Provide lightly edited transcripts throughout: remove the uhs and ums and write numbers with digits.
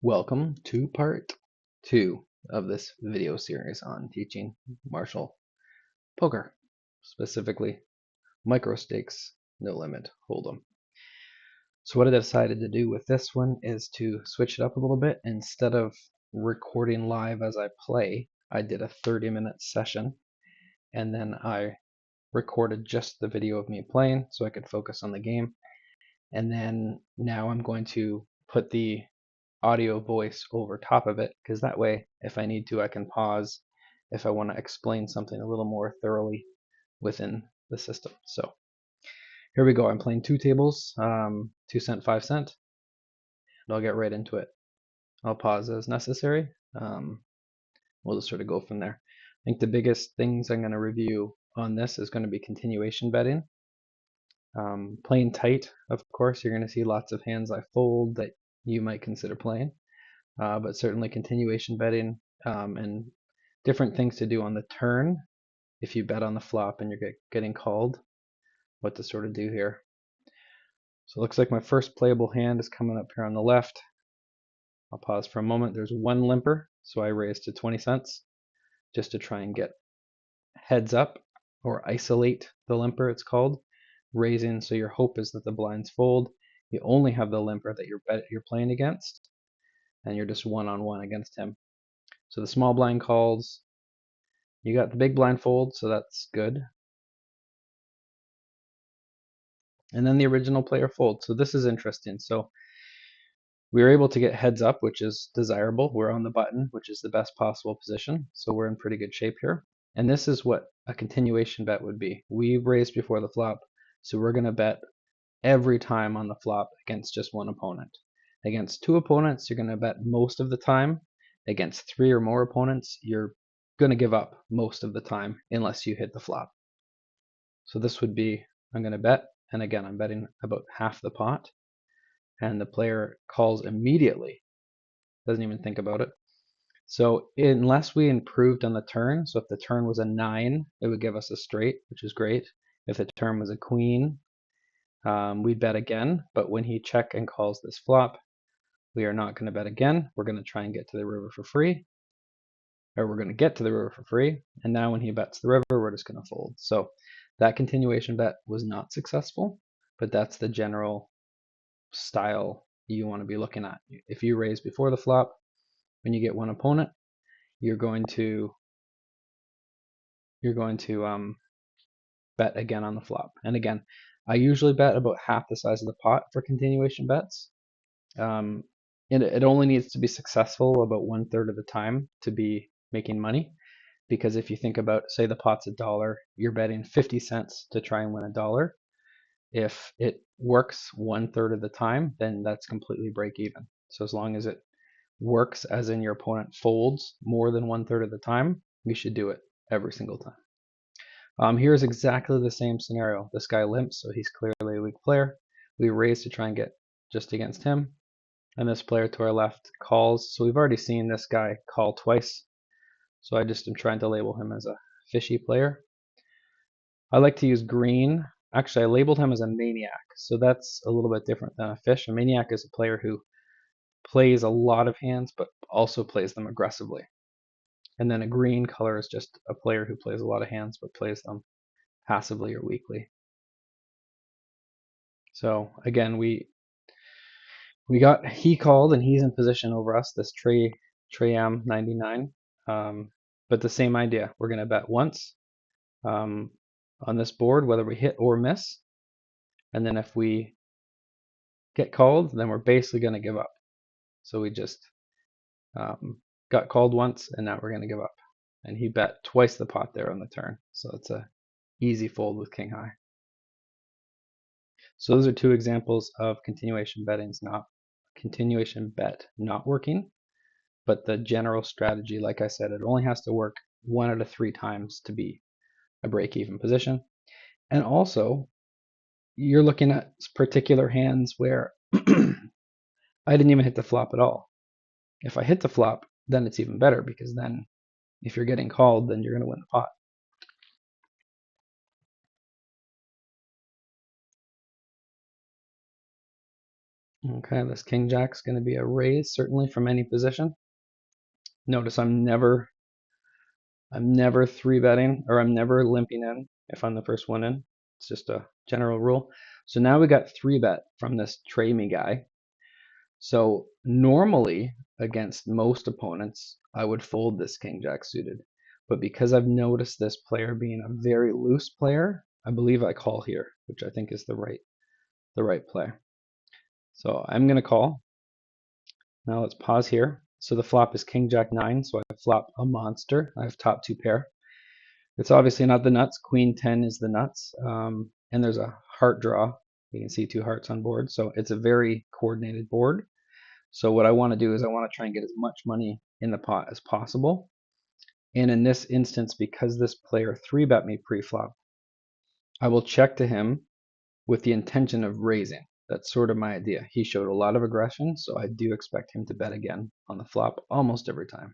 Welcome to part 2 of this video series on teaching Marshal poker, specifically micro stakes, no limit, hold'em. So what I decided to do with this one is to switch it up a little bit. Instead of recording live as I play, I did a 30-minute session and then I recorded just the video of me playing so I could focus on the game. And then now I'm going to put the audio voice over top of it, because that way, if I need to, I can pause if I want to explain something a little more thoroughly within the system. So here we go. I'm playing two tables, 2 cent, 5 cent, and I'll get right into it. I'll pause as necessary. We'll just sort of go from there. I think the biggest things I'm going to review on this is going to be continuation betting. Playing tight, of course, you're going to see lots of hands I fold that you might consider playing. But certainly continuation betting and different things to do on the turn if you bet on the flop and you're getting called, what to sort of do here. So it looks like my first playable hand is coming up here on the left. I'll pause for a moment. There's one limper, so I raise to 20 cents just to try and get heads up or isolate the limper, it's called. Raising, so your hope is that the blinds fold. You only have the limper that you're playing against, and you're just one-on-one against him. So the small blind calls. You got the big blind fold, so that's good. And then the original player folds. So this is interesting. So we were able to get heads up, which is desirable. We're on the button, which is the best possible position. So we're in pretty good shape here. And this is what a continuation bet would be. We raised before the flop, so we're going to bet every time on the flop against just one opponent. Against two opponents, you're going to bet most of the time. Against three or more opponents, you're going to give up most of the time unless you hit the flop. So this would be, I'm going to bet, and again, I'm betting about half the pot, and the player calls immediately, doesn't even think about it. So unless we improved on the turn, so if the turn was a 9, it would give us a straight, which is great. If the turn was a queen, we'd bet again, but when he check and calls this flop, we are not going to bet again. We're going to try and get to the river for free, or we're going to get to the river for free, and now when he bets the river, we're just going to fold. So that continuation bet was not successful, but that's the general style you want to be looking at. If you raise before the flop, when you get one opponent, you're going to bet again on the flop. And again, I usually bet about half the size of the pot for continuation bets. It only needs to be successful about 1/3 of the time to be making money. Because if you think about, say the pot's $1, you're betting 50 cents to try and win $1. If it works 1/3 of the time, then that's completely break even. So as long as it works, as in your opponent folds more than 1/3 of the time, you should do it every single time. Here's exactly the same scenario. This guy limps, so he's clearly a weak player. We raise to try and get just against him. And this player to our left calls. So we've already seen this guy call twice. So I just am trying to label him as a fishy player. I like to use green. Actually, I labeled him as a maniac. So that's a little bit different than a fish. A maniac is a player who plays a lot of hands, but also plays them aggressively. And then a green color is just a player who plays a lot of hands, but plays them passively or weakly. So again, he called and he's in position over us, this Trey M 99. But the same idea, we're going to bet once on this board, whether we hit or miss. And then if we get called, then we're basically going to give up. So we just got called once, and now we're going to give up. And he bet twice the pot there on the turn. So it's a easy fold with king high. So those are two examples of continuation bet not working. But the general strategy, like I said, it only has to work 1 out of 3 times to be a break-even position. And also, you're looking at particular hands where I didn't even hit the flop at all. If I hit the flop, then it's even better, because then if you're getting called, then you're going to win the pot. Okay, this king jack's going to be a raise, certainly from any position. Notice I'm never three betting, or I'm never limping in if I'm the first one in. It's just a general rule. So now we got three bet from this tray me guy. So normally against most opponents, I would fold this king jack suited. But because I've noticed this player being a very loose player, I believe I call here, which I think is the right play. So I'm going to call. Now let's pause here. So the flop is king jack 9, so I flop a monster. I have top 2 pair. It's obviously not the nuts. Queen 10 is the nuts. And there's a heart draw. You can see 2 hearts on board. So it's a very coordinated board. So what I want to do is I want to try and get as much money in the pot as possible. And in this instance, because this player 3-bet me pre-flop, I will check to him with the intention of raising. That's sort of my idea. He showed a lot of aggression, so I do expect him to bet again on the flop almost every time.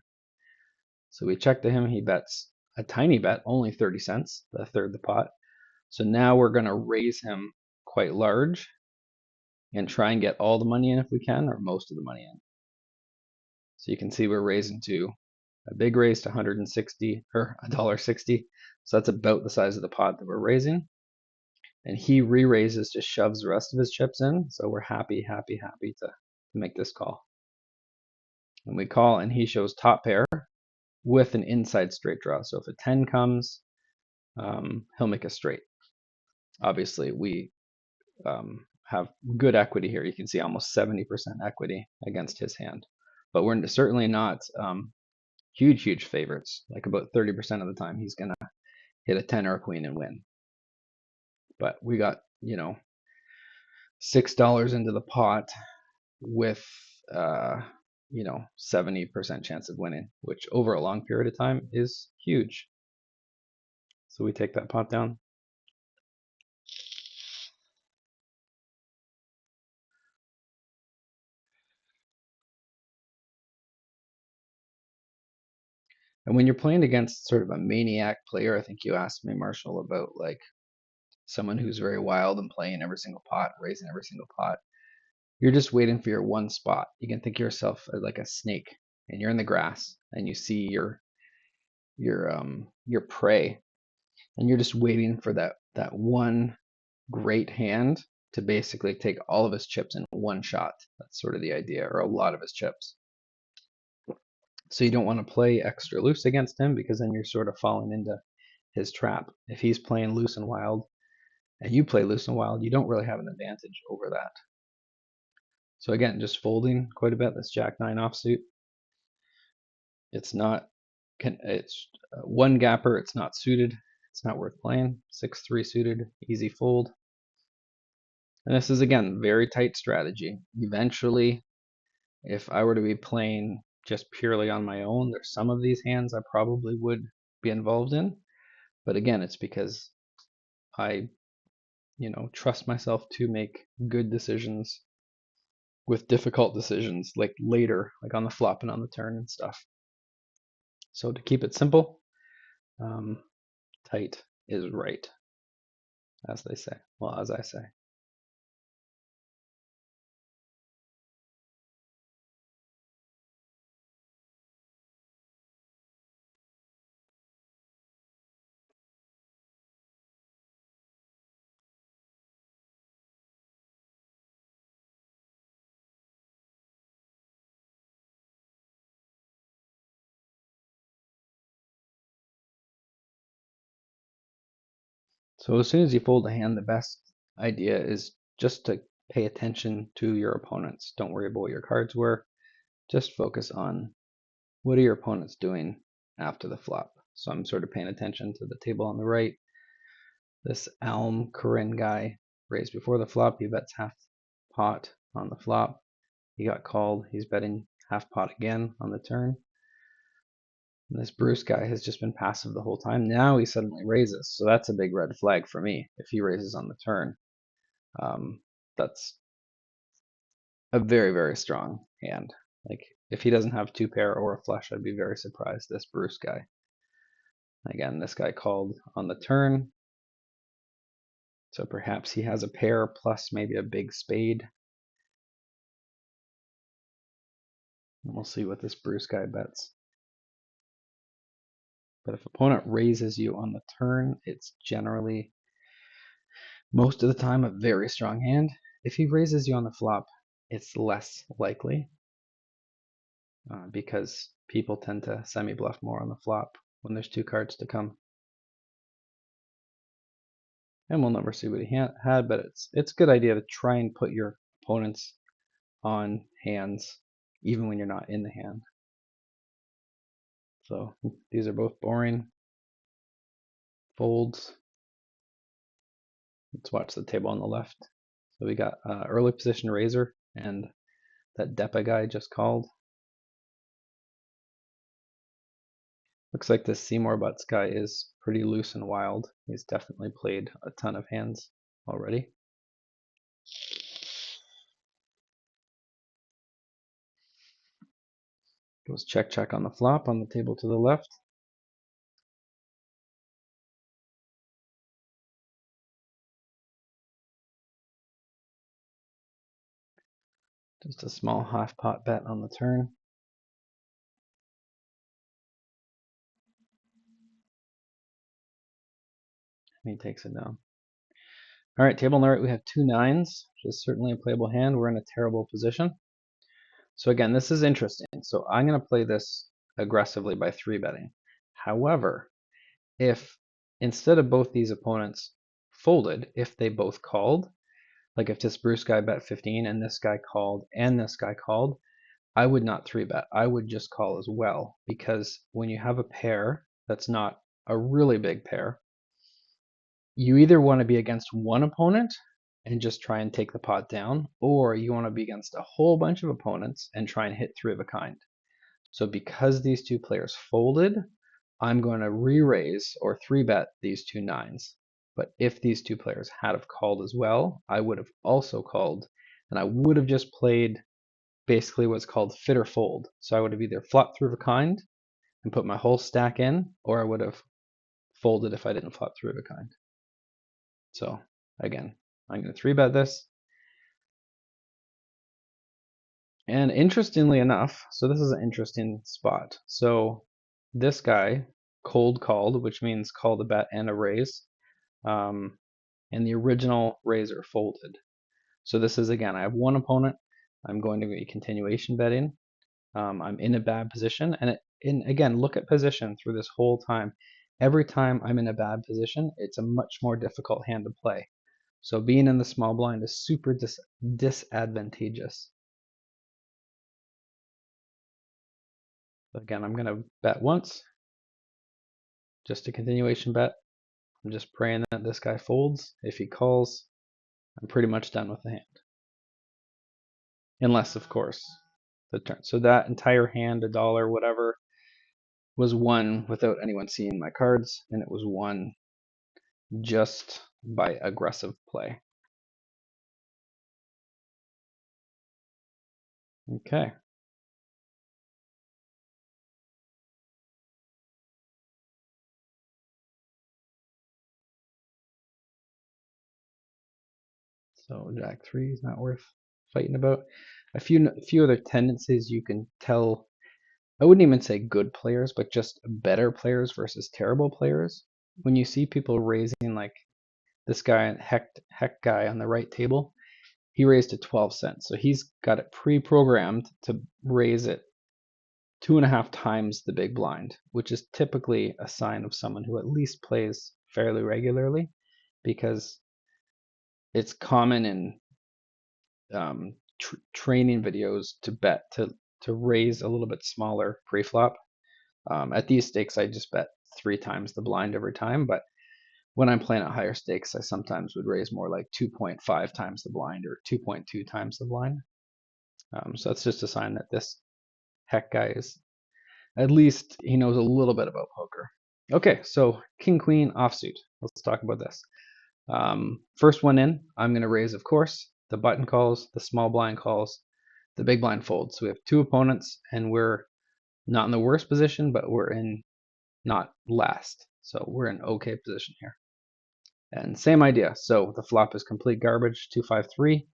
So we check to him. He bets a tiny bet, only 30 cents, a third the pot. So now we're going to raise him quite large and try and get all the money in if we can, or most of the money in. So you can see we're raising to a big raise to 160 or $1.60. So that's about the size of the pot that we're raising. And he re-raises, just shoves the rest of his chips in. So we're happy to make this call. And we call, and he shows top pair with an inside straight draw. So if a 10 comes, he'll make a straight. Obviously, we have good equity here. You can see almost 70% equity against his hand. But we're certainly not huge favorites. Like about 30% of the time, he's going to hit a 10 or a queen and win. But we got, $6 into the pot with, 70% chance of winning, which over a long period of time is huge. So we take that pot down. And when you're playing against sort of a maniac player, I think you asked me, Marshall, about like someone who's very wild and playing every single pot, raising every single pot. You're just waiting for your one spot. You can think of yourself as like a snake, and you're in the grass, and you see your prey, and you're just waiting for that one great hand to basically take all of his chips in one shot. That's sort of the idea, or a lot of his chips. So you don't want to play extra loose against him because then you're sort of falling into his trap. If he's playing loose and wild and you play loose and wild, you don't really have an advantage over that. So again, just folding quite a bit. This Jack 9 offsuit. It's not, it's one gapper. It's not suited. It's not worth playing. 6-3 suited, easy fold. And this is again very tight strategy. Eventually, if I were to be playing just purely on my own, there's some of these hands I probably would be involved in. But again, it's because I, trust myself to make good decisions with difficult decisions like later, like on the flop and on the turn and stuff. So to keep it simple, tight is right, as they say. Well, as I say. So as soon as you fold a hand, the best idea is just to pay attention to your opponents. Don't worry about what your cards were. Just focus on what are your opponents doing after the flop. So I'm sort of paying attention to the table on the right. This Alm Corinne guy raised before the flop. He bets half pot on the flop. He got called. He's betting half pot again on the turn. And this Bruce guy has just been passive the whole time. Now he suddenly raises. So that's a big red flag for me. If he raises on the turn, that's a very strong hand. Like if he doesn't have 2 pair or a flush, I'd be very surprised. This Bruce guy. Again, this guy called on the turn. So perhaps he has a pair plus maybe a big spade. And we'll see what this Bruce guy bets. But if opponent raises you on the turn, it's generally, most of the time, a very strong hand. If he raises you on the flop, it's less likely because people tend to semi-bluff more on the flop when there's two cards to come. And we'll never see what he had, but it's a good idea to try and put your opponents on hands even when you're not in the hand. So these are both boring folds. Let's watch the table on the left. So we got early position raiser and that Depa guy just called. Looks like this Seymour Butts guy is pretty loose and wild. He's definitely played a ton of hands already. Goes check check on the flop on the table to the left. Just a small half pot bet on the turn. And he takes it down. All right, table on the right, we have 2 9s, which is certainly a playable hand. We're in a terrible position. So again, this is interesting. So I'm going to play this aggressively by 3-betting. However, if instead of both these opponents folded, if they both called, like if this Bruce guy bet 15 and this guy called and this guy called, I would not 3-bet. I would just call as well, because when you have a pair that's not a really big pair, you either want to be against one opponent and just try and take the pot down, or you want to be against a whole bunch of opponents and try and hit 3 of a kind. So because these two players folded, I'm going to re-raise or 3-bet these 2 9s. But if these two players had have called as well, I would have also called, and I would have just played basically what's called fit or fold. So I would have either flopped 3 of a kind and put my whole stack in, or I would have folded if I didn't flop 3 of a kind. So again, I'm going to 3-bet this. And interestingly enough, so this is an interesting spot. So this guy cold called, which means called a bet and a raise. And the original raiser folded. So this is, again, I have one opponent. I'm going to be continuation betting. I'm in a bad position. And again, look at position through this whole time. Every time I'm in a bad position, it's a much more difficult hand to play. So being in the small blind is super disadvantageous. Again, I'm going to bet once, just a continuation bet. I'm just praying that this guy folds. If he calls, I'm pretty much done with the hand. Unless, of course, the turn. So that entire hand, $1, whatever, was won without anyone seeing my cards, and it was won just by aggressive play. Okay. So Jack 3 is not worth fighting about. A few other tendencies you can tell. I wouldn't even say good players, but just better players versus terrible players. When you see people raising, like this guy, Heck guy on the right table, he raised to 12 cents. So he's got it pre-programmed to raise it 2.5 times the big blind, which is typically a sign of someone who at least plays fairly regularly, because it's common in training videos to bet to raise a little bit smaller pre-flop. At these stakes, I just bet 3 times the blind every time, but when I'm playing at higher stakes, I sometimes would raise more like 2.5 times the blind or 2.2 times the blind. So that's just a sign that this Heck guy is, at least he knows a little bit about poker. Okay, so King Queen offsuit. Let's talk about this. First one in, I'm going to raise, of course. The button calls, the small blind calls, the big blind folds. So we have 2 opponents, and we're not in the worst position, but we're in not last. So we're in okay position here. And same idea. So the flop is complete garbage, 2-5-3.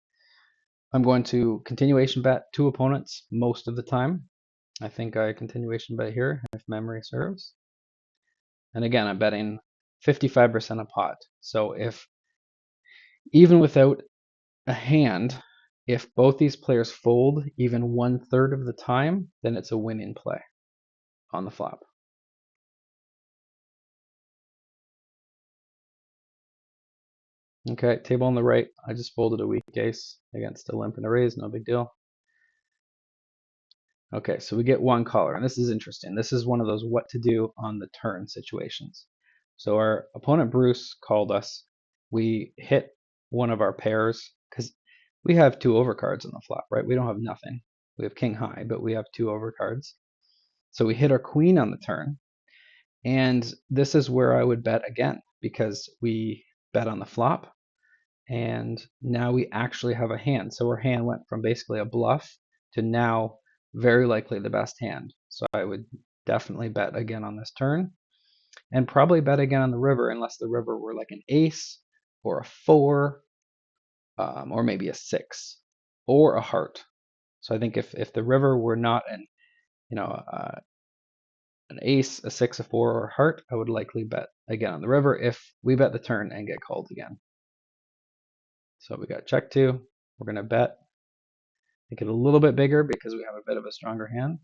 I'm going to continuation bet 2 opponents most of the time. I think I continuation bet here, if memory serves. And again, I'm betting 55% a pot. So if, even without a hand, if both these players fold even 1/3 of the time, then it's a winning play on the flop. Okay, table on the right, I just folded a weak ace against a limp and a raise, no big deal. Okay, so we get one caller, and this is interesting. This is one of those what to do on the turn situations. So our opponent Bruce called us. We hit one of our pairs because we have two overcards on the flop, right? We don't have nothing. We have king high, but we have two overcards. So we hit our queen on the turn, and this is where I would bet again because we bet on the flop, and now we actually have a hand. So our hand went from basically a bluff to now very likely the best hand. So I would definitely bet again on this turn, and probably bet again on the river unless the river were like an ace or a four, or maybe a six or a heart. So I think if the river were not an ace, a six, a four, or a heart, I would likely bet again on the river if we bet the turn and get called again. So we got check two. We're going to bet, make it a little bit bigger because we have a bit of a stronger hand.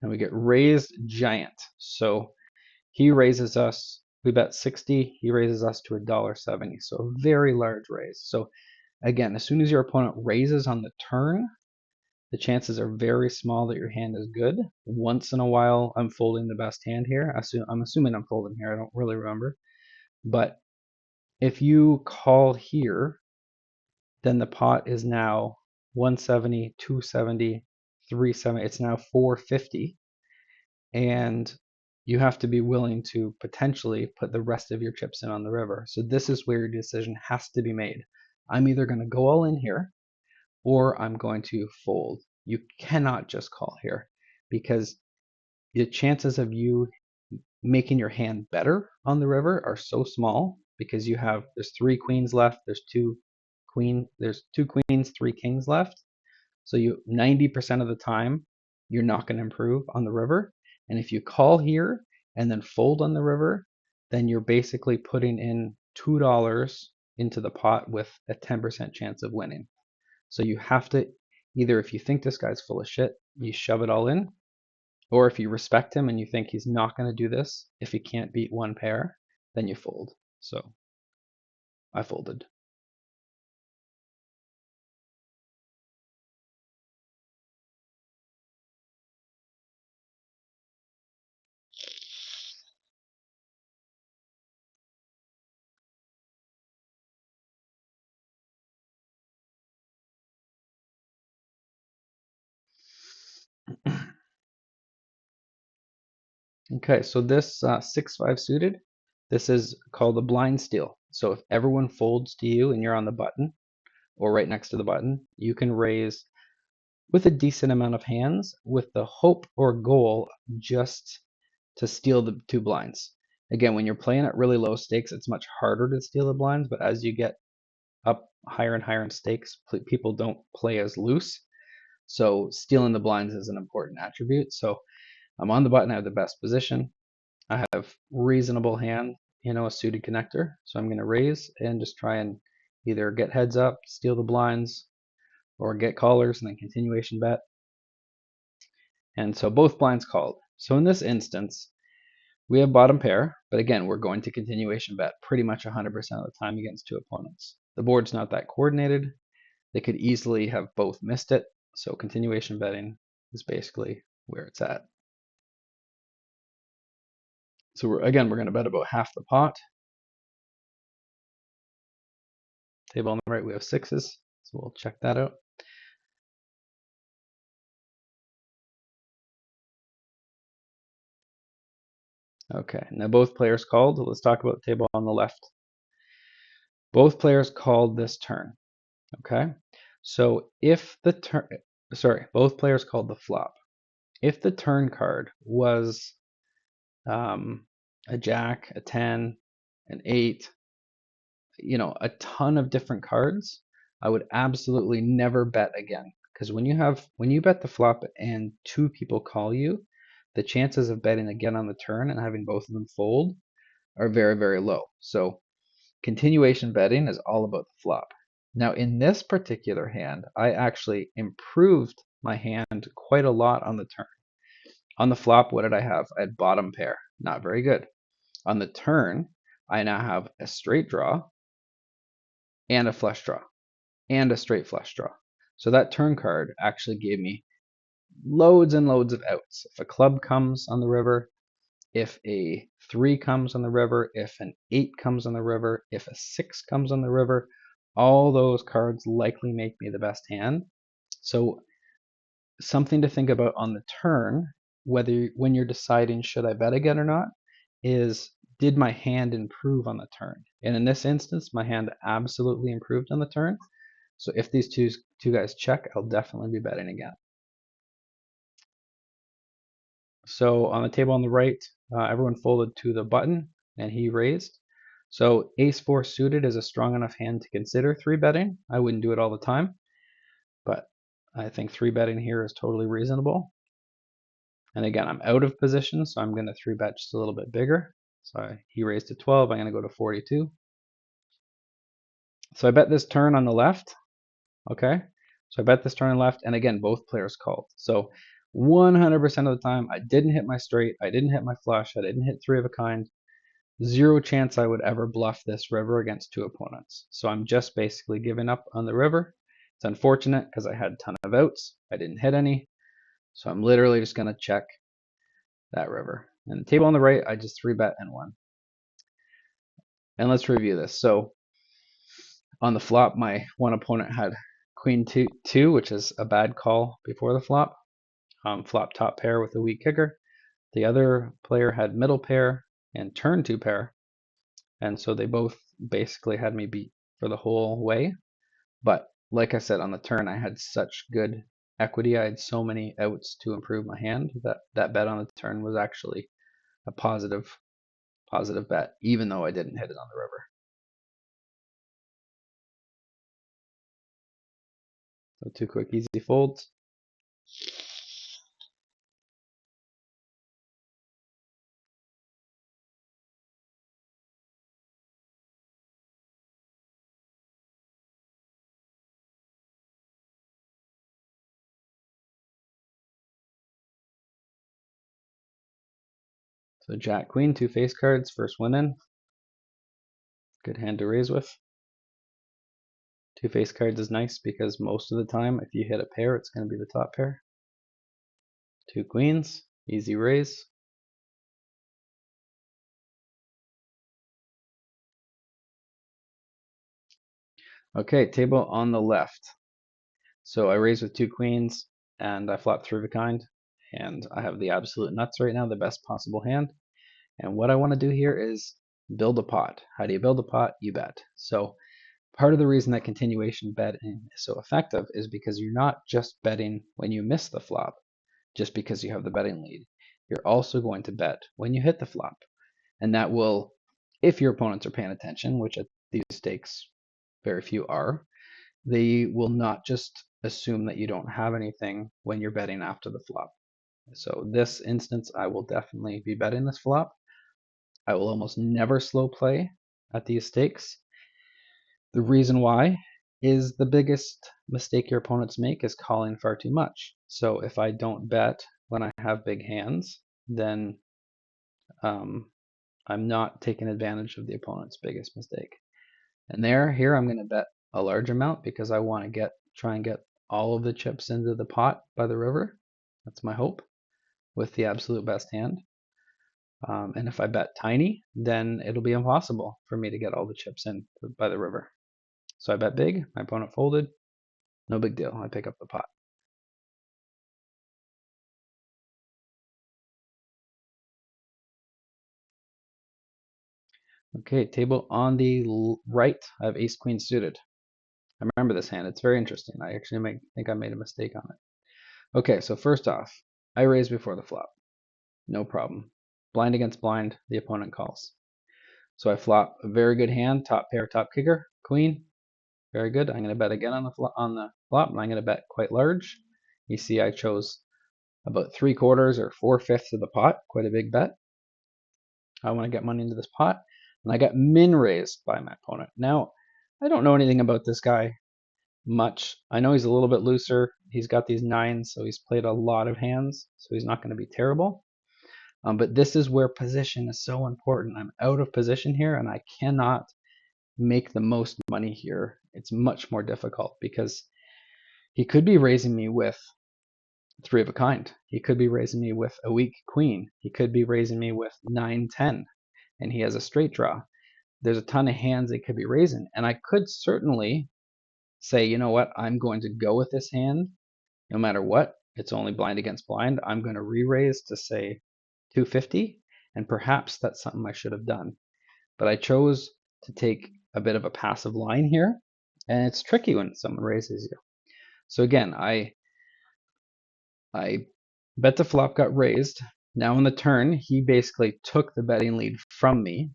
And we get raised giant. So he raises us, we bet 60, he raises us to $1.70. So a very large raise. So again, as soon as your opponent raises on the turn, the chances are very small that your hand is good. Once in a while, I'm folding the best hand here. I'm assuming I'm folding here. I don't really remember. But if you call here, then the pot is now 170, 270, 370. It's now 450. And you have to be willing to potentially put the rest of your chips in on the river. So this is where your decision has to be made. I'm either going to go all in here or I'm going to fold. You cannot just call here because the chances of you making your hand better on the river are so small because there's three queens left, there's two queens, three kings left. So 90% of the time you're not going to improve on the river. And if you call here and then fold on the river, then you're basically putting in $2 into the pot with a 10% chance of winning. So you have to either, if you think this guy's full of shit, you shove it all in, or if you respect him and you think he's not going to do this, if he can't beat one pair, then you fold. So I folded. Okay, so this 6-5 suited, this is called a blind steal. So if everyone folds to you and you're on the button or right next to the button, you can raise with a decent amount of hands with the hope or goal just to steal the two blinds. Again, when you're playing at really low stakes, it's much harder to steal the blinds, but as you get up higher and higher in stakes, people don't play as loose. So stealing the blinds is an important attribute. So I'm on the button, I have the best position. I have reasonable hand, a suited connector. So I'm going to raise and just try and either get heads up, steal the blinds, or get callers and then continuation bet. And so both blinds called. So in this instance, we have bottom pair, but again, we're going to continuation bet pretty much 100% of the time against two opponents. The board's not that coordinated. They could easily have both missed it. So continuation betting is basically where it's at. So we're going to bet about half the pot. Table on the right, we have sixes. So we'll check that out. Okay, now both players called. Let's talk about the table on the left. Both players called this turn. Okay, so if the turn, both players called the flop. If the turn card was a jack, a 10, an 8, a ton of different cards, I would absolutely never bet again. Because when you bet the flop and two people call you, the chances of betting again on the turn and having both of them fold are very, very low. So continuation betting is all about the flop. Now in this particular hand, I actually improved my hand quite a lot on the turn. On the flop, what did I have? I had bottom pair, not very good. On the turn, I now have a straight draw and a flush draw and a straight flush draw. So that turn card actually gave me loads and loads of outs. If a club comes on the river, if a 3 comes on the river, if an 8 comes on the river, if a 6 comes on the river, all those cards likely make me the best hand. So something to think about on the turn, whether when you're deciding should I bet again or not, is did my hand improve on the turn? And in this instance, my hand absolutely improved on the turn. So if these two guys check, I'll definitely be betting again. So on the table on the right, everyone folded to the button and he raised. So ace-4 suited is a strong enough hand to consider 3-betting. I wouldn't do it all the time, but I think 3-betting here is totally reasonable. And again, I'm out of position, so I'm going to 3-bet just a little bit bigger. So he raised to 12, I'm going to go to 42. So I bet this turn on the left, okay? So I bet this turn on left, and again, both players called. So 100% of the time, I didn't hit my straight, I didn't hit my flush, I didn't hit 3 of a kind. Zero chance I would ever bluff this river against 2 opponents. So I'm just basically giving up on the river. It's unfortunate because I had a ton of outs. I didn't hit any. So I'm literally just going to check that river. And the table on the right, I just 3-bet and won. And let's review this. So on the flop, my one opponent had queen 2, which is a bad call before the flop. Flop top pair with a weak kicker. The other player had middle pair and turn 2 pair. And so they both basically had me beat for the whole way. But like I said, on the turn, I had such good equity. I had so many outs to improve my hand that that bet on the turn was actually a positive bet, even though I didn't hit it on the river. So 2 quick easy folds. So Jack Queen, 2 face cards, first one in. Good hand to raise with. 2 face cards is nice because most of the time, if you hit a pair, it's going to be the top pair. 2 queens, easy raise. Okay, table on the left. So I raise with 2 queens and I flop 3 of a kind. And I have the absolute nuts right now, the best possible hand. And what I want to do here is build a pot. How do you build a pot? You bet. So part of the reason that continuation betting is so effective is because you're not just betting when you miss the flop, just because you have the betting lead. You're also going to bet when you hit the flop. And that will, if your opponents are paying attention, which at these stakes very few are, they will not just assume that you don't have anything when you're betting after the flop. So this instance, I will definitely be betting this flop. I will almost never slow play at these stakes. The reason why is the biggest mistake your opponents make is calling far too much. So if I don't bet when I have big hands, then I'm not taking advantage of the opponent's biggest mistake. And here I'm going to bet a large amount because I want to try and get all of the chips into the pot by the river. That's my hope with the absolute best hand. And if I bet tiny, then it'll be impossible for me to get all the chips in by the river. So I bet big, my opponent folded, no big deal, I pick up the pot. Okay, table on the right, I have ace queen suited. I remember this hand, it's very interesting. I actually think I made a mistake on it. Okay, so first off, I raise before the flop, no problem. Blind against blind, the opponent calls. So I flop a very good hand, top pair, top kicker, queen. Very good. I'm going to bet again on the flop, and I'm going to bet quite large. You see I chose about 3/4 or 4/5 of the pot, quite a big bet. I want to get money into this pot, and I got min raised by my opponent. Now, I don't know anything about this guy much. I know he's a little bit looser. He's got these nines, so he's played a lot of hands, so he's not going to be terrible. But this is where position is so important. I'm out of position here, and I cannot make the most money here. It's much more difficult because he could be raising me with three of a kind. He could be raising me with a weak queen. He could be raising me with 9-10, and he has a straight draw. There's a ton of hands they could be raising, and I could certainly say, you know what, I'm going to go with this hand no matter what. It's only blind against blind. I'm going to re-raise to say 250, and perhaps that's something I should have done. But I chose to take a bit of a passive line here, and it's tricky when someone raises you. So again, I bet the flop got raised. Now on the turn, he basically took the betting lead from me.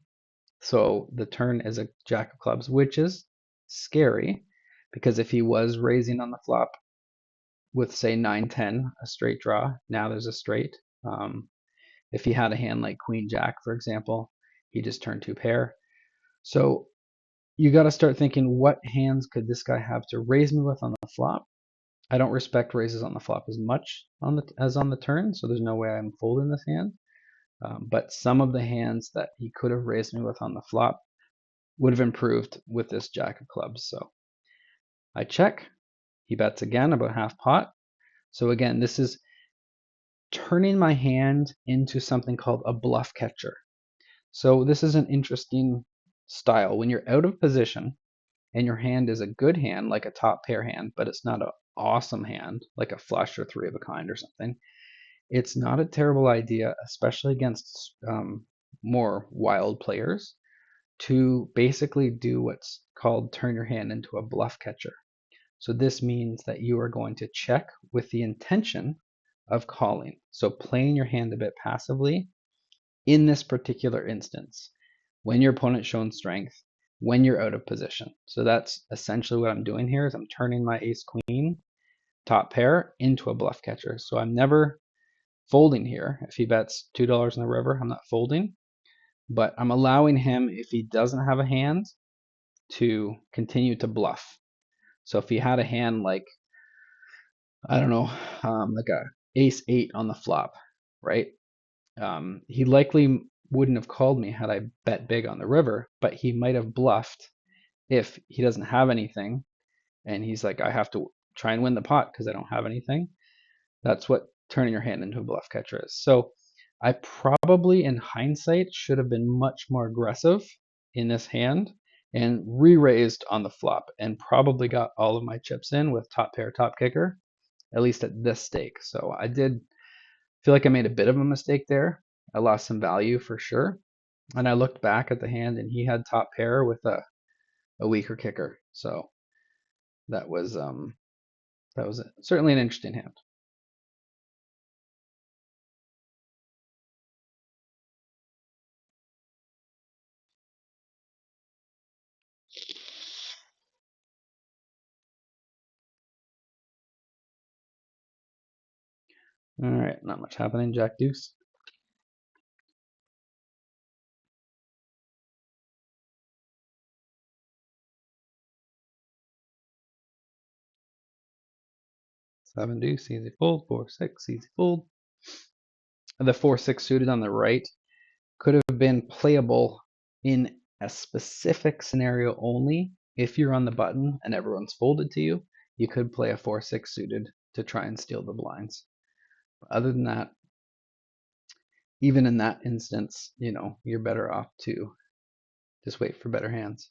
So the turn is a jack of clubs, which is scary because if he was raising on the flop with say 9-10, a straight draw, now there's a straight. If he had a hand like queen jack, for example, he just turned two pair. So you got to start thinking, what hands could this guy have to raise me with on the flop? I don't respect raises on the flop as much as on the turn, so there's no way I'm folding this hand. But some of the hands that he could have raised me with on the flop would have improved with this jack of clubs. So I check. He bets again, about half pot. So again, this is turning my hand into something called a bluff catcher. So this is an interesting style. When you're out of position and your hand is a good hand, like a top pair hand, but it's not an awesome hand, like a flush or three of a kind or something, it's not a terrible idea, especially against more wild players, to basically do what's called turn your hand into a bluff catcher. So this means that you are going to check with the intention of calling. So playing your hand a bit passively in this particular instance, when your opponent's shown strength, when you're out of position. So that's essentially what I'm doing here is I'm turning my ace queen top pair into a bluff catcher. So I'm never folding here. If he bets $2 in the river, I'm not folding, but I'm allowing him, if he doesn't have a hand, to continue to bluff. So if he had a hand like, I don't know, like a ace 8 on the flop, right? He likely wouldn't have called me had I bet big on the river, but he might have bluffed if he doesn't have anything and he's like, I have to try and win the pot because I don't have anything. That's what turning your hand into a bluff catcher is. So I probably, in hindsight, should have been much more aggressive in this hand and re-raised on the flop and probably got all of my chips in with top pair, top kicker, at least at this stake. So I did feel like I made a bit of a mistake there. I lost some value for sure. And I looked back at the hand and he had top pair with a weaker kicker. So that was certainly an interesting hand. All right, not much happening. Jack deuce. Seven deuce, easy fold. 4-6, easy fold. The 4-6 suited on the right could have been playable in a specific scenario only. If you're on the button and everyone's folded to you, you could play a 4-6 suited to try and steal the blinds. Other than that, even in that instance, you're better off to just wait for better hands.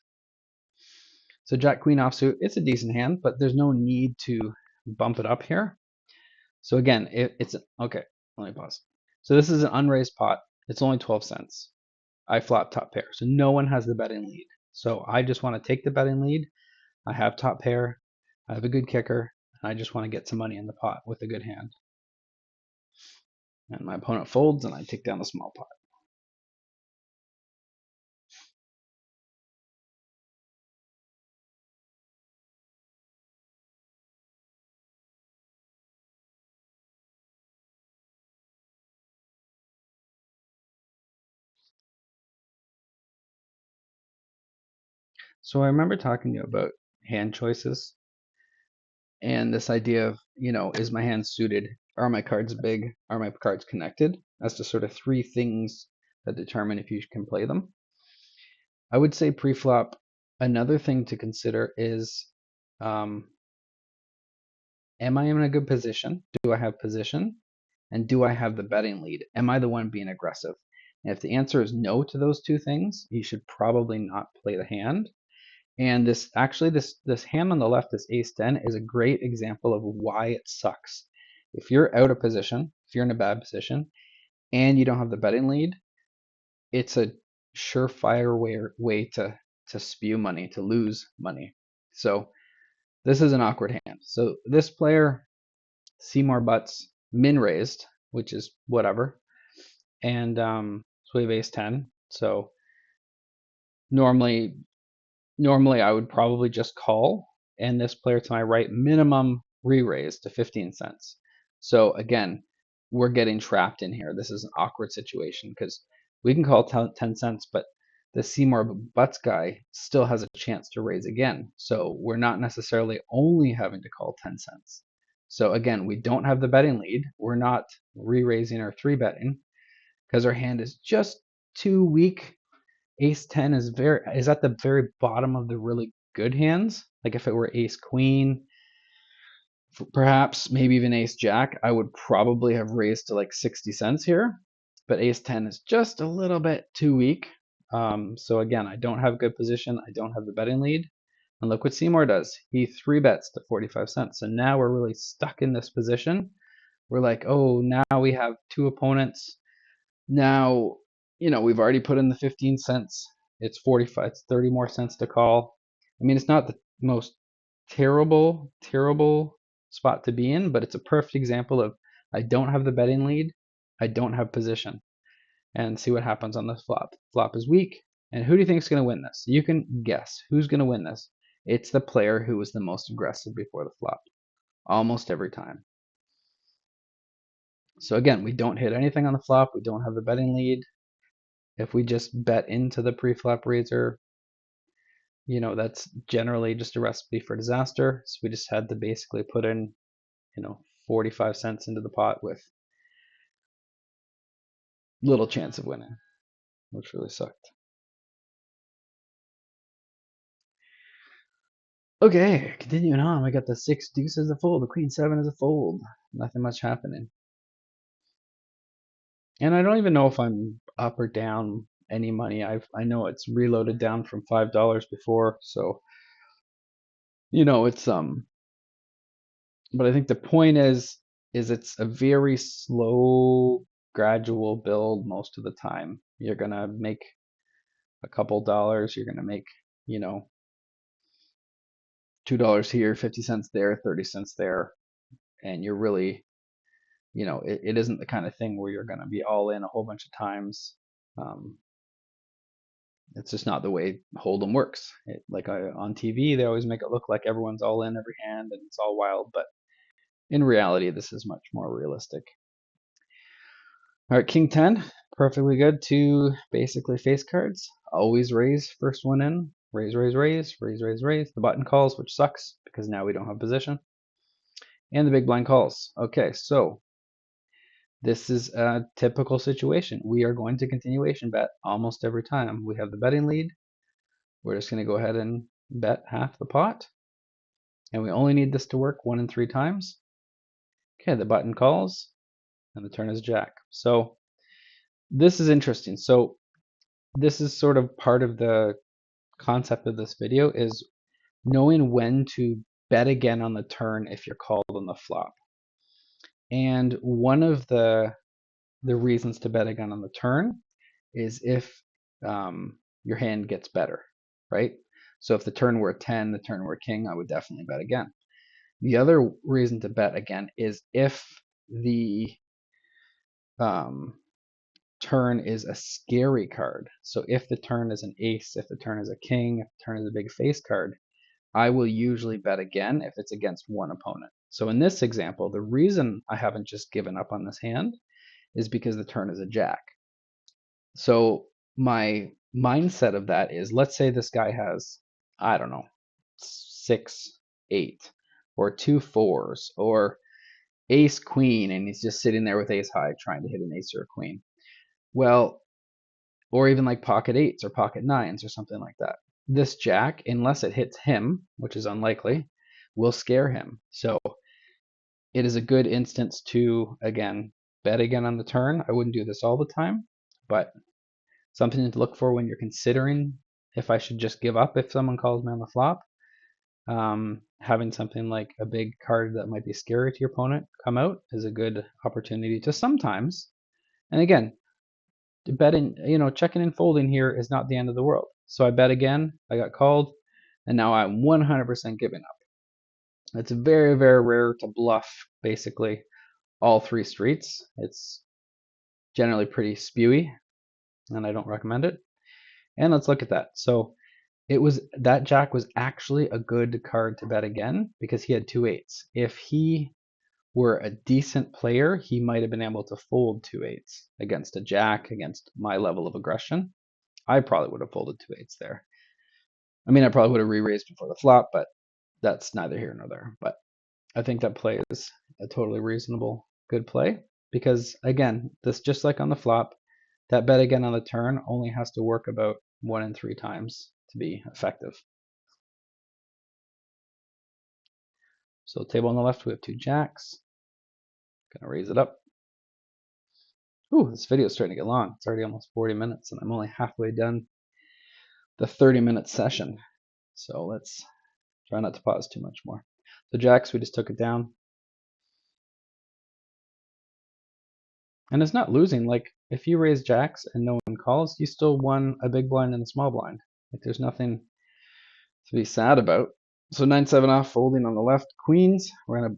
So Jack Queen offsuit, it's a decent hand, but there's no need to bump it up here. So again, it's okay. Let me pause. So this is an unraised pot. It's only 12 cents. I flop top pair, so no one has the betting lead. So I just want to take the betting lead. I have top pair. I have a good kicker, and I just want to get some money in the pot with a good hand. And my opponent folds, and I take down the small pot. So I remember talking to you about hand choices and this idea of, is my hand suited? Are my cards big? Are my cards connected? As to sort of three things that determine if you can play them. I would say pre-flop, another thing to consider is, am I in a good position? Do I have position? And do I have the betting lead? Am I the one being aggressive? And if the answer is no to those two things, you should probably not play the hand. And this hand on the left, this ace 10, is a great example of why it sucks. If you're out of position, if you're in a bad position, and you don't have the betting lead, it's a surefire way to spew money, to lose money. So this is an awkward hand. So this player, Seymour butts, min raised, which is whatever, and so we have ace 10. So normally I would probably just call, and this player to my right minimum re-raise to 15 cents. So again, we're getting trapped in here. This is an awkward situation because we can call 10 cents, but the Seymour Butts guy still has a chance to raise again. So we're not necessarily only having to call 10 cents. So again, we don't have the betting lead. We're not re-raising or three betting because our hand is just too weak. Ace 10 is at the very bottom of the really good hands. Like if it were ace queen, perhaps maybe even ace jack, I would probably have raised to like 60 cents here. But ace 10 is just a little bit too weak. So again, I don't have good position. I don't have the betting lead. And look what Seymour does. He three bets to 45 cents. So now we're really stuck in this position. We're like, oh, now we have two opponents. Now, we've already put in the 15 cents. It's 45, it's 30 more cents to call. I mean, it's not the most terrible spot to be in, but it's a perfect example of I don't have the betting lead, I don't have position. And see what happens on this flop. Flop is weak. And who do you think is going to win this? You can guess who's going to win this. It's the player who was the most aggressive before the flop, almost every time. So again, we don't hit anything on the flop. We don't have the betting lead. If we just bet into the pre-flop raiser, that's generally just a recipe for disaster. So we just had to basically put in, 45 cents into the pot with little chance of winning, which really sucked. Okay, continuing on, we got the six deuces a fold, the queen seven is a fold. Nothing much happening. And I don't even know if I'm up or down any money. I know it's reloaded down from $5 before, so it's but I think the point is it's a very slow, gradual build most of the time. You're gonna make a couple dollars. You're gonna make, $2 here, 50 cents there, 30 cents there, and you're really, it isn't the kind of thing where you're gonna be all in a whole bunch of times. Um, it's just not the way hold'em works. On TV, they always make it look like everyone's all in every hand and it's all wild, but in reality, this is much more realistic. All right, king 10, perfectly good. Two basically face cards. Always raise first one in. Raise, raise, raise, raise, raise, raise. The button calls, which sucks because now we don't have position. And the big blind calls. Okay, so this is a typical situation. We are going to continuation bet almost every time. We have the betting lead. We're just going to go ahead and bet half the pot. And we only need this to work 1 in 3 times. Okay, the button calls and the turn is jack. So this is interesting. So this is sort of part of the concept of this video is knowing when to bet again on the turn if you're called on the flop. And one of the reasons to bet again on the turn is if your hand gets better, right? So if the turn were a 10, the turn were a king, I would definitely bet again. The other reason to bet again is if the turn is a scary card. So if the turn is an ace, if the turn is a king, if the turn is a big face card, I will usually bet again if it's against one opponent. So in this example, the reason I haven't just given up on this hand is because the turn is a jack. So my mindset of that is, let's say this guy has I don't know, 6-8, or 2-4s, or ace queen, and he's just sitting there with ace high trying to hit an ace or a queen. Well, or even like pocket eights or pocket nines or something like that. This jack, unless it hits him, which is unlikely, will scare him. So it is a good instance to, again, bet again on the turn. I wouldn't do this all the time, but something to look for when you're considering if I should just give up if someone calls me on the flop. Having something like a big card that might be scary to your opponent come out is a good opportunity to sometimes. And again, betting, checking and folding here is not the end of the world. So I bet again, I got called, and now I'm 100% giving up. It's very, very rare to bluff basically all three streets. It's generally pretty spewy, and I don't recommend it. And let's look at that. So that jack was actually a good card to bet again because he had 2-8s. If he were a decent player, he might have been able to fold 2-8s against a jack, against my level of aggression. I probably would have folded 2-8s there. I mean, I probably would have re-raised before the flop, but that's neither here nor there. But I think that play is a totally reasonable, good play because, again, this just like on the flop, that bet again on the turn only has to work about 1 in 3 times to be effective. So table on the left, we have 2 jacks. Gonna raise it up. Ooh, this video is starting to get long. It's already almost 40 minutes, and I'm only halfway done the 30-minute session. So let's try not to pause too much more. So jacks, we just took it down. And it's not losing. Like, if you raise jacks and no one calls, you still won a big blind and a small blind. Like, there's nothing to be sad about. So 9-7 off, folding on the left. Queens, we're going to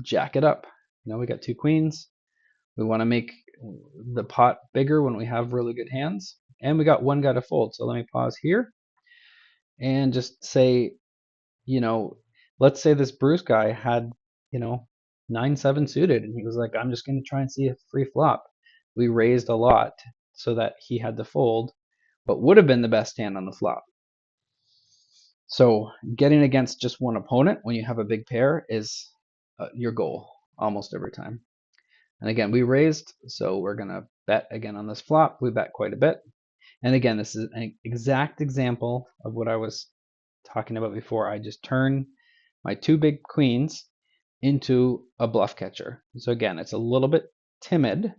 jack it up. We got 2 queens. We want to make the pot bigger when we have really good hands. And we got 1 guy to fold. So let me pause here and just say, let's say this Bruce guy had, 9-7 suited, and he was like, I'm just going to try and see a free flop. We raised a lot so that he had to fold what would have been the best hand on the flop. So getting against just one opponent when you have a big pair is your goal almost every time. And again, we raised, so we're going to bet again on this flop. We bet quite a bit. And again, this is an exact example of what I was talking about before. I just turn my 2 big queens into a bluff catcher. So again, it's a little bit timid,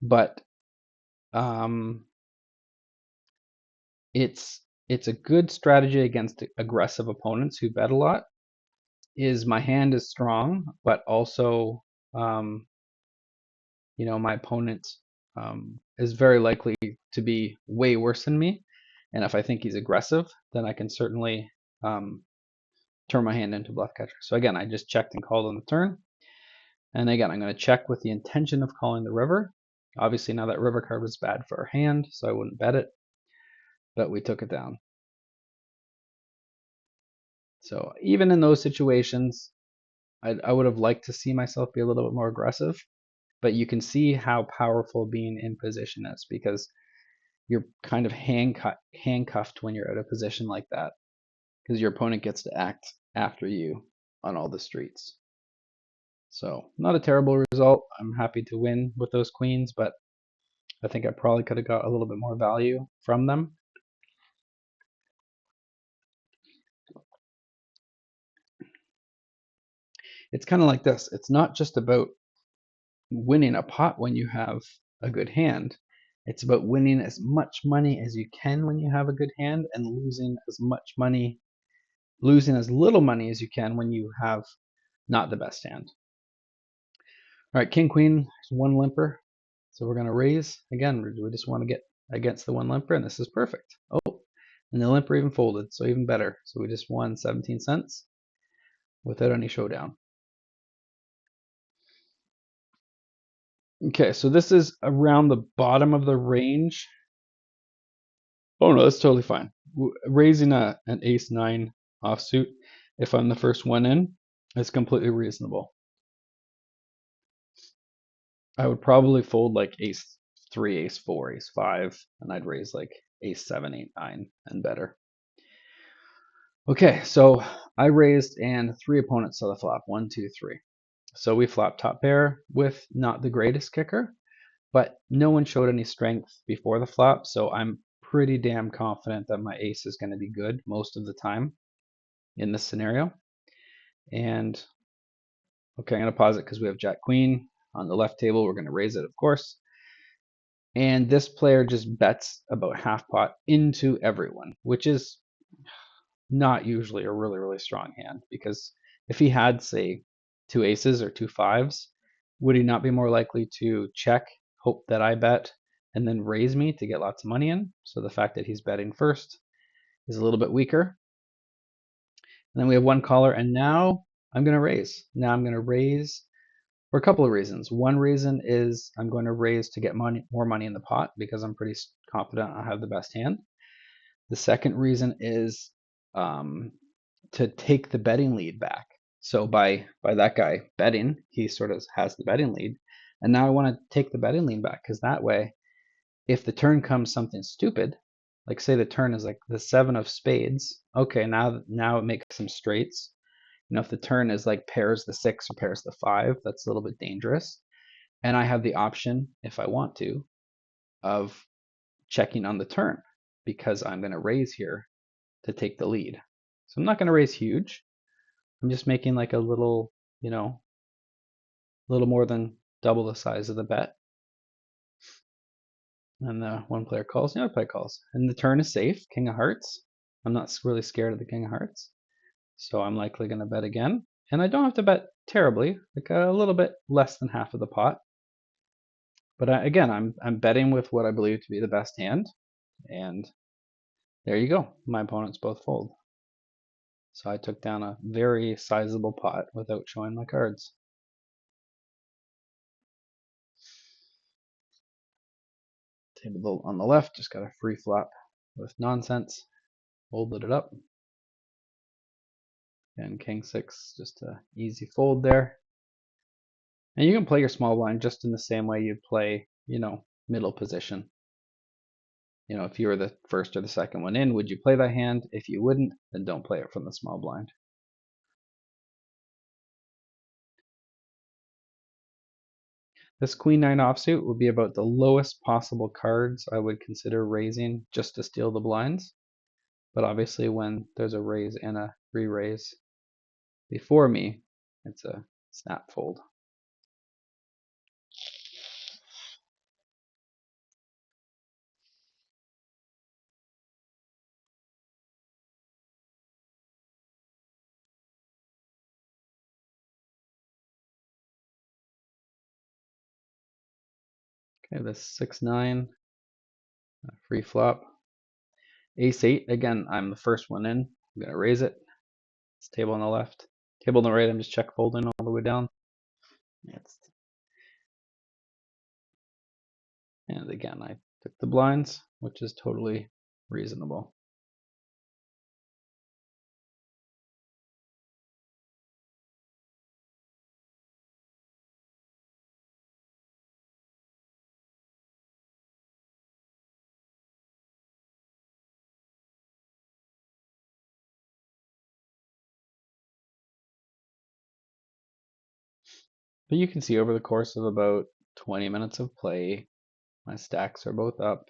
but it's a good strategy against aggressive opponents who bet a lot. My hand is strong, but also my opponent is very likely to be way worse than me. And if I think he's aggressive, then I can certainly turn my hand into bluff catcher. So again, I just checked and called on the turn. And again, I'm going to check with the intention of calling the river. Obviously, now that river card was bad for our hand, so I wouldn't bet it. But we took it down. So even in those situations, I would have liked to see myself be a little bit more aggressive. But you can see how powerful being in position is because you're kind of handcuffed when you're out of position like that because your opponent gets to act after you on all the streets. So not a terrible result. I'm happy to win with those queens, but I think I probably could have got a little bit more value from them. It's kind of like this. It's not just about winning a pot when you have a good hand. It's about winning as much money as you can when you have a good hand and losing as little money as you can when you have not the best hand. All right, king, queen, 1 limper. So we're going to raise. Again, we just want to get against the 1 limper, and this is perfect. Oh, and the limper even folded, so even better. So we just won 17 cents without any showdown. Okay, so this is around the bottom of the range. Oh no, that's totally fine. Raising an ace-9 offsuit, if I'm the first one in, is completely reasonable. I would probably fold like ace-3, ace-4, ace-5, and I'd raise like ace-7, 8, 9, and better. Okay, so I raised and 3 opponents saw the flop. 1, 2, 3. So we flopped top pair with not the greatest kicker, but no one showed any strength before the flop, so I'm pretty damn confident that my ace is going to be good most of the time in this scenario. And okay, I'm going to pause it because we have Jack Queen on the left table. We're going to raise it, of course. And this player just bets about half pot into everyone, which is not usually a really, really strong hand, because if he had, say, 2 aces or 2 fives, would he not be more likely to check, hope that I bet, and then raise me to get lots of money in? So the fact that he's betting first is a little bit weaker. And then we have one caller, and now I'm going to raise. Now I'm going to raise for a couple of reasons. One reason is I'm going to raise to get more money in the pot because I'm pretty confident I have the best hand. The second reason is to take the betting lead back. So by that guy betting, he sort of has the betting lead. And now I want to take the betting lead back, because that way, if the turn comes something stupid, like say the turn is like the 7 of spades, okay, now it makes some straights. You know, if the turn is like pairs the 6 or pairs the 5, that's a little bit dangerous. And I have the option, if I want to, of checking on the turn, because I'm going to raise here to take the lead. So I'm not going to raise huge. I'm just making like a little, you know, a little more than double the size of the bet. And the one player calls, the other player calls. And the turn is safe, King of Hearts. I'm not really scared of the King of Hearts. So I'm likely going to bet again. And I don't have to bet terribly, like a little bit less than half of the pot. But again, I'm betting with what I believe to be the best hand. And there you go. My opponents both fold. So I took down a very sizable pot without showing my cards. Table on the left just got a free flop with nonsense. Folded it up. And king 6, just a easy fold there. And you can play your small blind just in the same way you'd play, you know, middle position. You know, if you were the first or the second one in, would you play that hand? If you wouldn't, then don't play it from the small blind. This queen 9 offsuit would be about the lowest possible cards I would consider raising just to steal the blinds. But obviously when there's a raise and a re-raise before me, it's a snap fold. Okay, this 6-9, free flop. Ace 8, again, I'm the first one in. I'm going to raise it. It's table on the left. Table on the right, I'm just check folding all the way down. And again, I took the blinds, which is totally reasonable. But you can see over the course of about 20 minutes of play, my stacks are both up,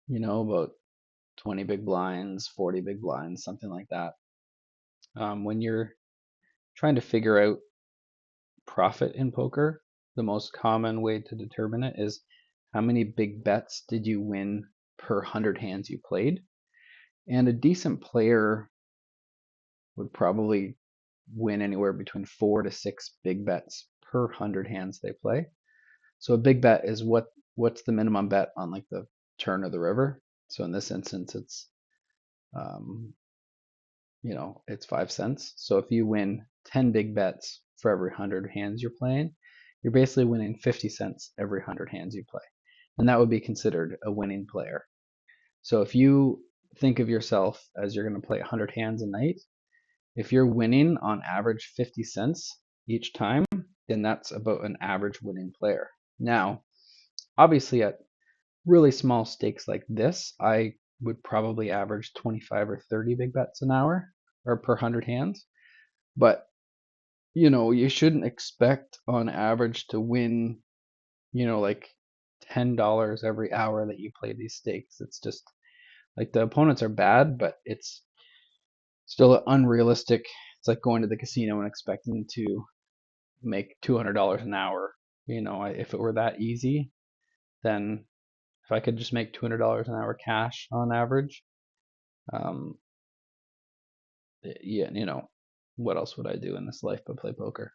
you know, about 20 big blinds, 40 big blinds, something like that. When you're trying to figure out profit in poker, the most common way to determine it is how many big bets did you win per 100 hands you played. And a decent player would probably win anywhere between 4 to 6 big bets per 100 hands they play. So a big bet is what's the minimum bet on like the turn of the river. So in this instance, it's you know, it's 5 cents. So if you win 10 big bets for every 100 hands you're playing, you're basically winning 50 cents every 100 hands you play. And that would be considered a winning player. So if you think of yourself as you're going to play 100 hands a night, if you're winning on average 50 cents each time, then that's about an average winning player. Now, obviously at really small stakes like this, I would probably average 25 or 30 big bets an hour or per 100 hands. But, you shouldn't expect on average to win, like $10 every hour that you play these stakes. It's just like the opponents are bad, but it's still unrealistic. It's like going to the casino and expecting to make $200 an hour. If it were that easy, then if I could just make $200 an hour cash on average, um, yeah, what else would I do in this life but play poker?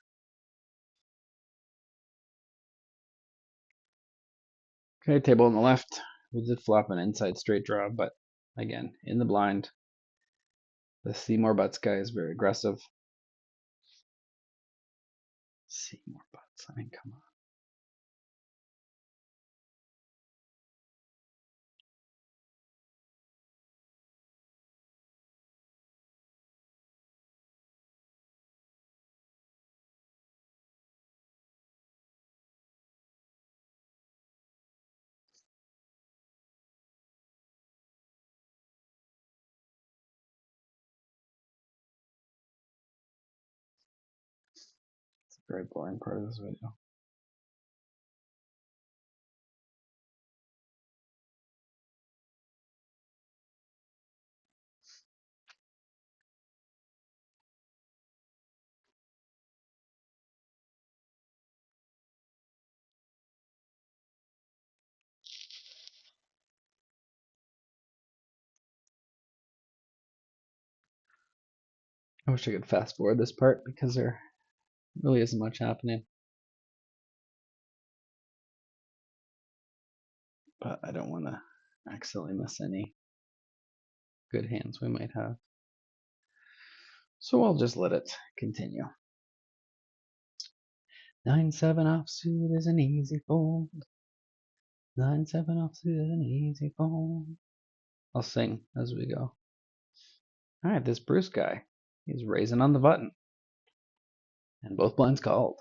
Okay, table on the left. We did flop an inside straight draw, but again, in the blind. The see more butts guy is very aggressive. See more butts. I mean, come on. It's a very boring part of this video. I wish I could fast forward this part because there really isn't much happening. But I don't want to accidentally miss any good hands we might have. So I'll just let it continue. 9-7 offsuit is an easy fold. 9-7 offsuit is an easy fold. I'll sing as we go. All right, this Bruce guy, he's raising on the button. And both blinds called.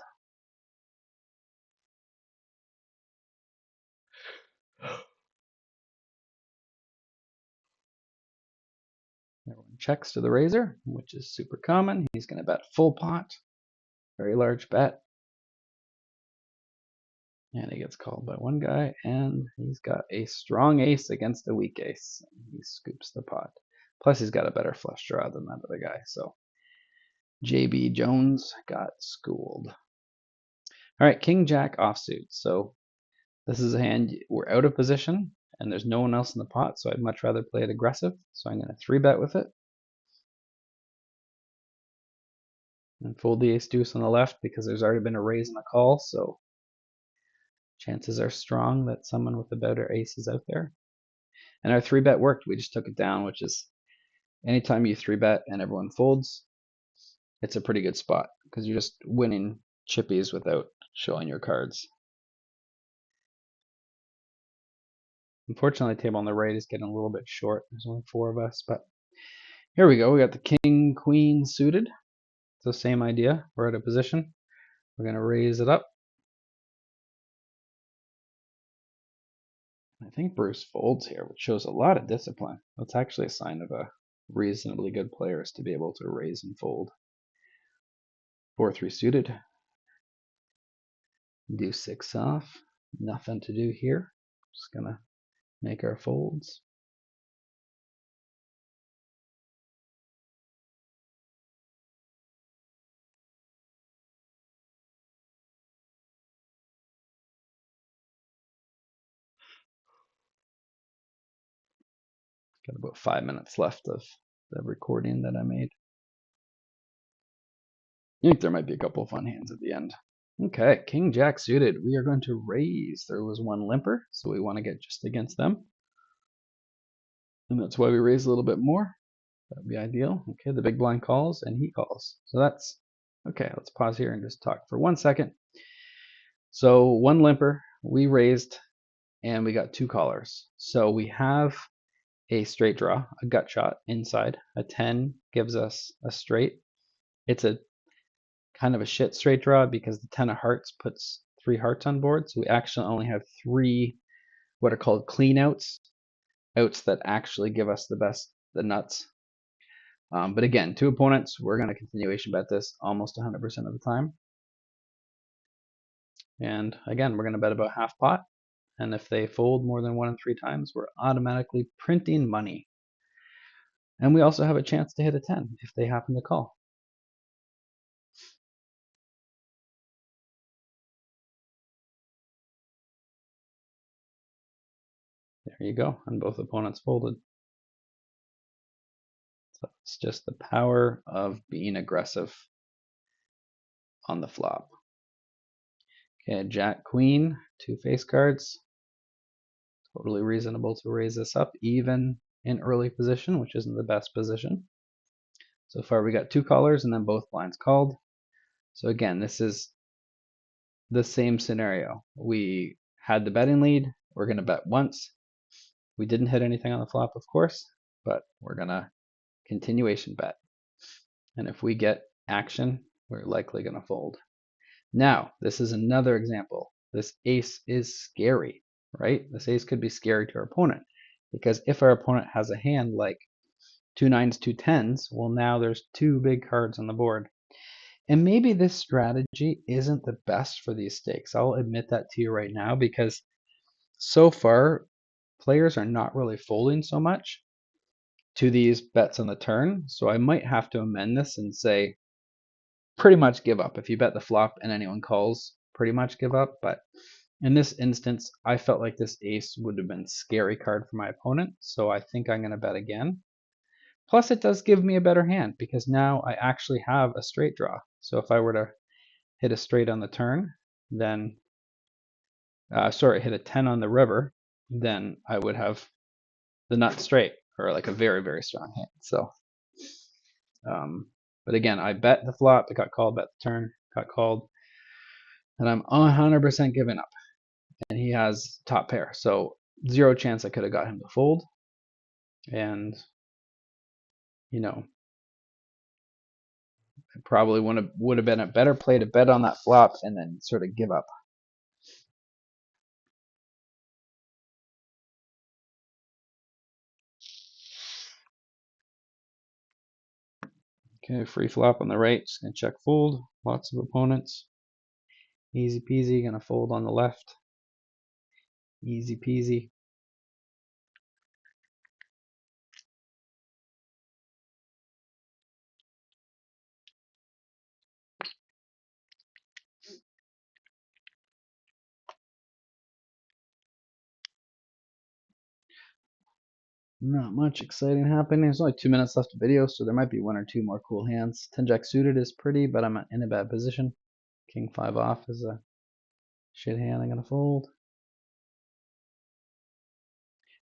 Everyone checks to the raiser, which is super common. He's going to bet full pot. Very large bet. And he gets called by one guy, and he's got a strong ace against a weak ace. He scoops the pot. Plus, he's got a better flush draw than that other guy. So, JB Jones got schooled. All right, King Jack offsuit. So, this is a hand we're out of position, and there's no one else in the pot, so I'd much rather play it aggressive. So, I'm going to 3-bet with it. And fold the ace deuce on the left because there's already been a raise and a call, so chances are strong that someone with a better ace is out there. And our 3-bet worked. We just took it down, which is anytime you 3-bet and everyone folds, it's a pretty good spot because you're just winning chippies without showing your cards. Unfortunately, the table on the right is getting a little bit short. There's only 4 of us, but here we go. We got the king, queen suited. It's the same idea. We're out of position. We're going to raise it up. I think Bruce folds here, which shows a lot of discipline. That's actually a sign of a reasonably good player is to be able to raise and fold. 4-3 suited. Deuce 6 off. Nothing to do here. Just gonna make our folds. Got about 5 minutes left of the recording that I made. I think there might be a couple of fun hands at the end. Okay, King Jack suited. We are going to raise. There was one limper, so we want to get just against them. And that's why we raise a little bit more. That would be ideal. Okay, the big blind calls, and he calls. So that's okay. Let's pause here and just talk for 1 second. So one limper, we raised, and we got 2 callers. So we have a straight draw, a gut shot inside. A 10 gives us a straight. It's a kind of a shit straight draw because the 10 of hearts puts 3 hearts on board. So we actually only have 3 what are called clean outs outs that actually give us the nuts. But again, two opponents, we're going to continuation bet this almost 100% of the time. And again, we're going to bet about half pot. And if they fold more than 1 in 3 times, we're automatically printing money. And we also have a chance to hit a 10 if they happen to call. There you go, and both opponents folded. So it's just the power of being aggressive on the flop. Okay, Jack Queen, 2 face cards. Totally reasonable to raise this up, even in early position, which isn't the best position. So far we got 2 callers and then both blinds called. So again, this is the same scenario. We had the betting lead, we're going to bet once. We didn't hit anything on the flop, of course, but we're going to continuation bet. And if we get action, we're likely going to fold. Now, this is another example. This ace is scary, right? This ace could be scary to our opponent, because if our opponent has a hand like 2 9s, 2 10s, well, now there's 2 big cards on the board. And maybe this strategy isn't the best for these stakes. I'll admit that to you right now, because so far, players are not really folding so much to these bets on the turn. So I might have to amend this and say pretty much give up. If you bet the flop and anyone calls, pretty much give up. But in this instance, I felt like this ace would have been a scary card for my opponent. So I think I'm going to bet again. Plus, it does give me a better hand because now I actually have a straight draw. So if I were to hit a straight on the turn, then, hit a 10 on the river, then I would have the nut straight, or like a very, very strong hand. So, but again, I bet the flop, it got called, bet the turn, got called, and I'm 100% giving up. And he has top pair, so 0 chance I could have got him to fold. And, you know, it probably would have been a better play to bet on that flop and then sort of give up. Okay, free flop on the right, just gonna check fold. Lots of opponents. Easy peasy, gonna fold on the left. Easy peasy. Not much exciting happening. There's only 2 minutes left of video, so there might be 1 or 2 more cool hands. 10 jack suited is pretty, but I'm in a bad position. King 5 off is a shit hand I'm gonna fold.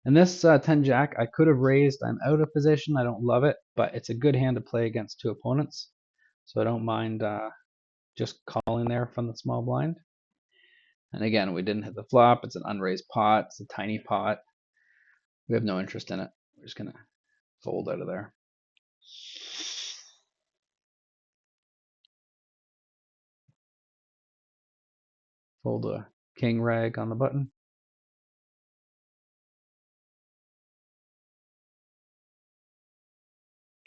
And this 10 jack, I could have raised. I'm out of position. I don't love it, but it's a good hand to play against 2 opponents. So I don't mind just calling there from the small blind. And again, we didn't hit the flop. It's an unraised pot. It's a tiny pot. We have no interest in it. We're just going to fold out of there. Fold a king rag on the button.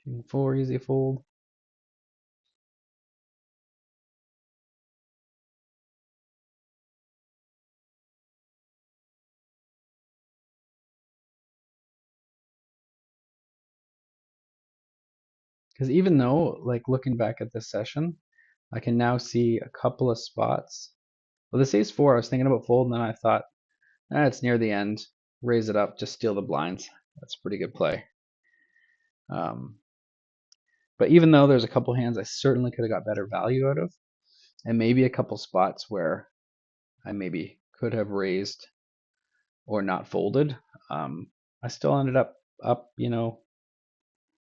King 4, easy fold. Because even though, like, looking back at this session, I can now see a couple of spots. Well, this ace 4, I was thinking about folding, and then I thought, it's near the end. Raise it up, just steal the blinds. That's a pretty good play. But even though there's a couple hands I certainly could have got better value out of, and maybe a couple spots where I maybe could have raised or not folded, I still ended up,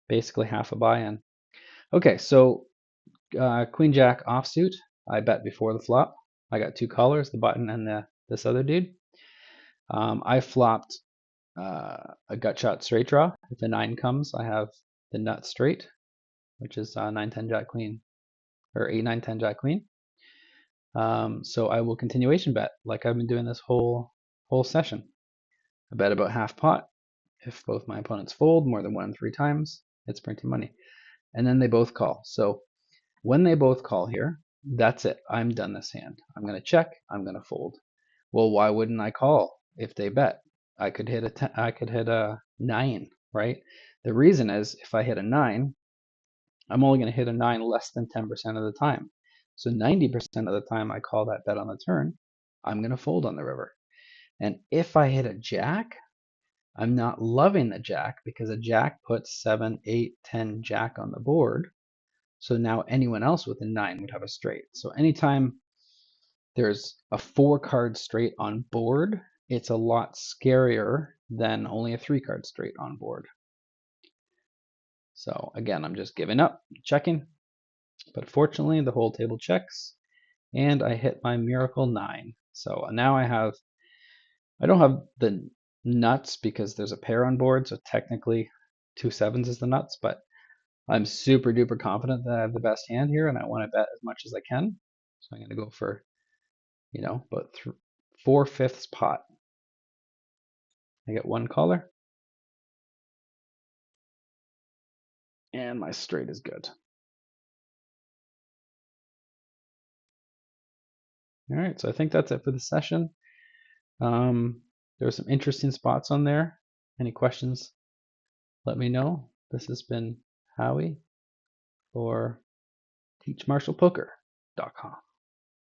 basically half a buy-in. Okay, so Queen Jack offsuit, I bet before the flop. I got 2 callers, the button and this other dude. I flopped a gut shot straight draw. If the 9 comes, I have the nut straight, which is 9 10 jack queen, or 8 9 10 jack queen. So I will continuation bet like I've been doing this whole session. I bet about half pot. If both my opponents fold more than 1 and 3 times, it's printing money. And then they both call. So when they both call here, that's it. I'm done this hand. I'm going to check. I'm going to fold. Well, why wouldn't I call if they bet? I could hit a 9, right? The reason is if I hit a 9, I'm only going to hit a 9 less than 10% of the time. So 90% of the time I call that bet on the turn, I'm going to fold on the river. And if I hit a jack, I'm not loving the jack because a jack puts 7, 8, 10 jack on the board. So now anyone else with a 9 would have a straight. So anytime there's a 4-card straight on board, it's a lot scarier than only a 3-card straight on board. So again, I'm just giving up, checking. But fortunately, the whole table checks, and I hit my miracle 9. So now I don't have the nuts because there's a pair on board, so technically 2 7s is the nuts, but I'm super duper confident that I have the best hand here, and I want to bet as much as I can. So I'm going to go for, about 4/5 pot. I get 1 caller, and my straight is good. All right, so I think that's it for the session. There were some interesting spots on there. Any questions? Let me know. This has been Howie for teachmarshallpoker.com.